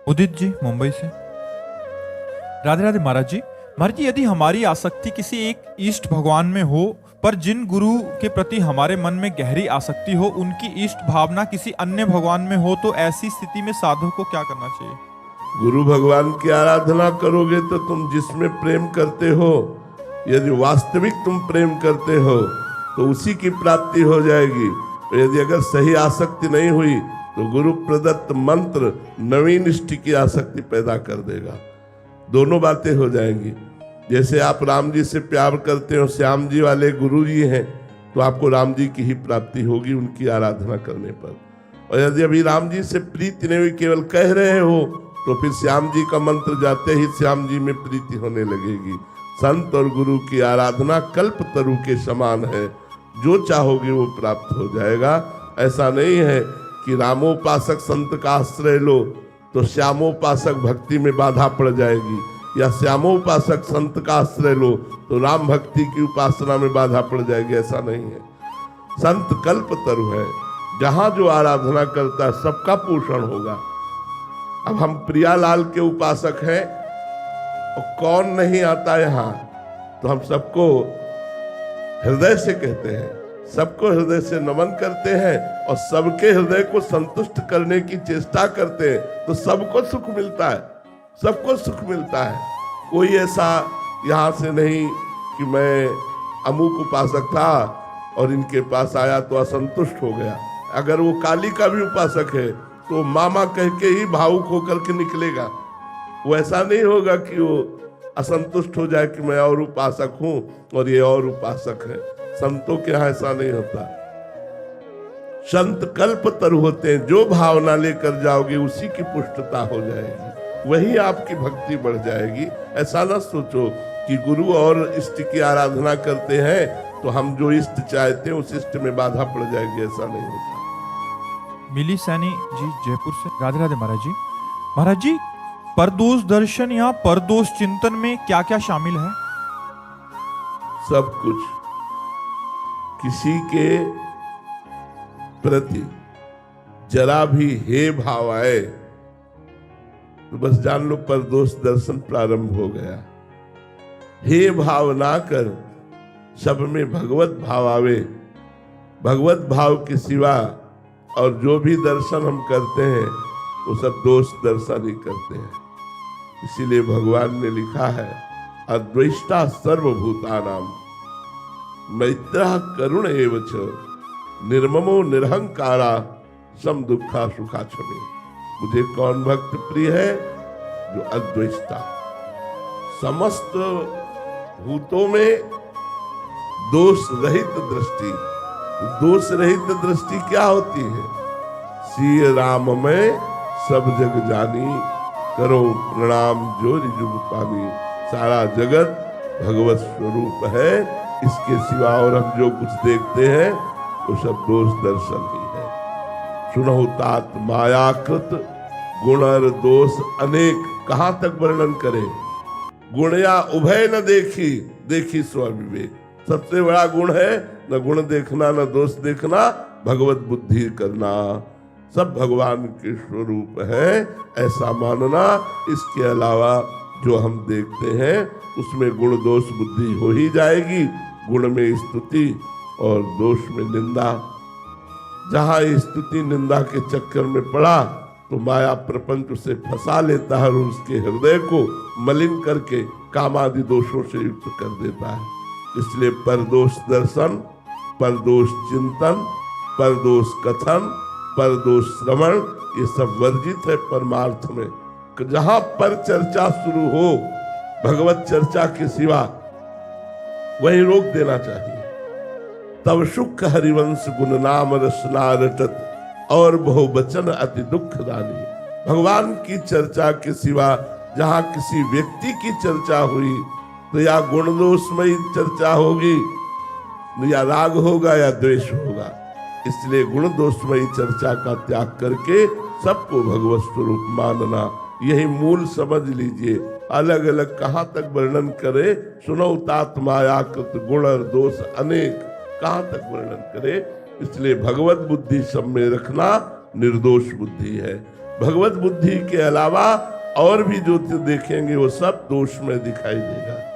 उदित जी मुंबई से। राधे राधे महाराज जी। महाराज जी, यदि हमारी आसक्ति किसी एक इष्ट भगवान में हो, पर जिन गुरु के प्रति हमारे मन में गहरी आसक्ति हो उनकी इष्ट भावना किसी अन्य भगवान में हो, तो ऐसी स्थिति में साधक को क्या करना चाहिए? गुरु भगवान की आराधना करोगे तो तुम जिसमें प्रेम करते हो, यदि वास्तविक तुम प्रेम करते हो तो उसी की प्राप्ति हो जाएगी। यदि अगर सही आसक्ति नहीं हुई तो गुरु प्रदत्त मंत्र नवीन इष्ट की आसक्ति पैदा कर देगा। दोनों बातें हो जाएंगी। जैसे आप राम जी से प्यार करते हो, श्याम जी वाले गुरु जी हैं, तो आपको राम जी की ही प्राप्ति होगी उनकी आराधना करने पर। और यदि अभी राम जी से प्रीति नहीं हुई, केवल कह रहे हो, तो फिर श्याम जी का मंत्र जाते ही श्याम जी में प्रीति होने लगेगी। संत और गुरु की आराधना कल्प तरु के समान है, जो चाहोगे वो प्राप्त हो जाएगा। ऐसा नहीं है कि रामोपासक संत का आश्रय लो तो श्यामोपासक भक्ति में बाधा पड़ जाएगी, या श्यामोपासक संत का आश्रय लो तो राम भक्ति की उपासना में बाधा पड़ जाएगी। ऐसा नहीं है। संत कल्प तरु है, जहां जो आराधना करता है सबका पोषण होगा। अब हम प्रियालाल के उपासक हैं और कौन नहीं आता यहाँ, तो हम सबको हृदय से कहते हैं, सबको हृदय से नमन करते हैं और सबके हृदय को संतुष्ट करने की चेष्टा करते हैं, तो सबको सुख मिलता है, सबको सुख मिलता है। कोई ऐसा यहाँ से नहीं कि मैं अमुक उपासक था और इनके पास आया तो असंतुष्ट हो गया। अगर वो काली का भी उपासक है तो मामा कह के ही भावुक होकर के निकलेगा। वो ऐसा नहीं होगा कि वो असंतुष्ट हो जाए कि मैं और उपासक हूं और ये और उपासक है। संतों के यहाँ ऐसा नहीं होता। संत कल्प तरु होते हैं, जो भावना लेकर जाओगे उसी की पुष्टता हो जाएगी, वही आपकी भक्ति बढ़ जाएगी। ऐसा ना सोचो कि गुरु और इष्ट की आराधना करते हैं तो हम जो इष्ट चाहते हैं उस इष्ट में बाधा पड़ जाएगी, ऐसा नहीं होता। मिली सैनी जी जयपुर से। राधे राधे महाराज जी। महाराज जी, परदोष दर्शन या परदोष चिंतन में क्या क्या शामिल है? सब कुछ। किसी के प्रति जरा भी हे भाव आए तो बस जान लो परदोष दर्शन प्रारंभ हो गया। हे भाव ना कर, सब में भगवत भाव आवे। भगवत भाव के सिवा और जो भी दर्शन हम करते हैं वो सब दोष दर्शन ही करते हैं। इसीलिए भगवान ने लिखा है, अद्वेष्टा सर्वभूतानाम मैत्रः करुण एव च निर्ममो निरहंकारा सम दुखा सुखा क्षमे। मुझे कौन भक्त प्रिय है? जो अद्वेष्टा, समस्त भूतों में दोष रहित दृष्टि। दोष रहित दृष्टि क्या होती है? श्री राम में सब जग जानी, करो प्रणाम जोरि जुग पानी। सारा जगत भगवत स्वरूप है, इसके सिवा और हम जो कुछ देखते हैं वो सब दोष दर्शन ही है। सुनहु तात मायाकृत गुणर दोष अनेक। कहां तक वर्णन करें? गुण या उभय न देखी, देखी स्वविवेक। सबसे बड़ा गुण है न गुण देखना न दोष देखना, भगवत बुद्धि करना। सब भगवान के स्वरूप है ऐसा मानना। इसके अलावा जो हम देखते हैं उसमें गुण दोष बुद्धि हो ही जाएगी। गुण में स्तुति और दोष में निंदा। जहां स्तुति निंदा के चक्कर में पड़ा तो माया प्रपंच उसे फंसा लेता है और उसके हृदय को मलिन करके कामादि दोषों से युक्त कर देता है। इसलिए परदोष दर्शन, परदोष चिंतन, परदोष कथन, परदोष श्रवण, ये सब वर्जित है परमार्थ में। जहां पर चर्चा शुरू हो भगवत चर्चा के सिवा, वही रोक देना चाहिए। तब सुख हरिवंश गुण नाम रसना रटत और बहु बचन अति दुखदानी। भगवान की चर्चा के सिवा जहां किसी व्यक्ति की चर्चा हुई तो या गुण दोषमयी चर्चा होगी, या राग होगा या द्वेष होगा। इसलिए गुण दोषमयी चर्चा का त्याग करके सबको भगवत स्वरूप मानना, यही मूल समझ लीजिए। अलग अलग कहां तक वर्णन करे? सुनो तात मायाकृत गुण और दोष अनेक, कहां तक वर्णन करे? इसलिए भगवत बुद्धि सब में रखना निर्दोष बुद्धि है। भगवत बुद्धि के अलावा और भी जो देखेंगे वो सब दोष में दिखाई देगा।